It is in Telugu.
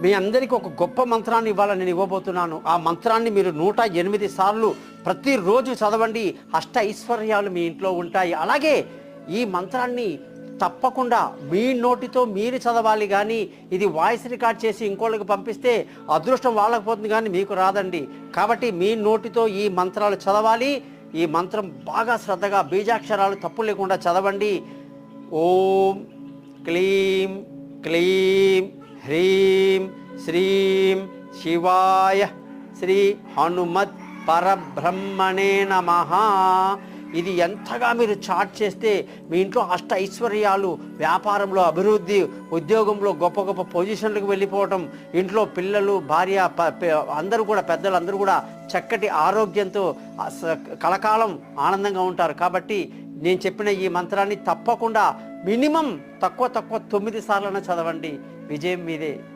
మీ అందరికీ ఒక గొప్ప మంత్రాన్ని ఇవాళ నేను ఇవ్వబోతున్నాను. ఆ మంత్రాన్ని మీరు 108 సార్లు ప్రతిరోజు చదవండి. అష్ట ఐశ్వర్యాలు మీ ఇంట్లో ఉంటాయి. అలాగే ఈ మంత్రాన్ని తప్పకుండా మీ నోటితో మీరు చదవాలి, కానీ ఇది వాయిస్ రికార్డ్ చేసి ఇంకోళ్ళకి పంపిస్తే అదృష్టం వాళ్ళకి పోతుంది కానీ మీకు రాదండి. కాబట్టి మీ నోటితో ఈ మంత్రాలు చదవాలి. ఈ మంత్రం బాగా శ్రద్ధగా బీజాక్షరాలు తప్పు లేకుండా చదవండి. ఓం క్లీం క్లీం హ్రీం శ్రీం శివాయ శ్రీ హనుమత్ పరబ్రహ్మణే నమః. ఇది ఎంతగా మీరు చాట్ చేస్తే మీ ఇంట్లో అష్ట ఐశ్వర్యాలు, వ్యాపారంలో అభివృద్ధి, ఉద్యోగంలో గొప్ప గొప్ప పొజిషన్లకు వెళ్ళిపోవటం, ఇంట్లో పిల్లలు, భార్య, అందరూ కూడా పెద్దలు కూడా చక్కటి ఆరోగ్యంతో కలకాలం ఆనందంగా ఉంటారు. కాబట్టి నేను చెప్పిన ఈ మంత్రాన్ని తప్పకుండా మినిమం తక్కువ 9 సార్లైనా చదవండి. విజయం మీదే.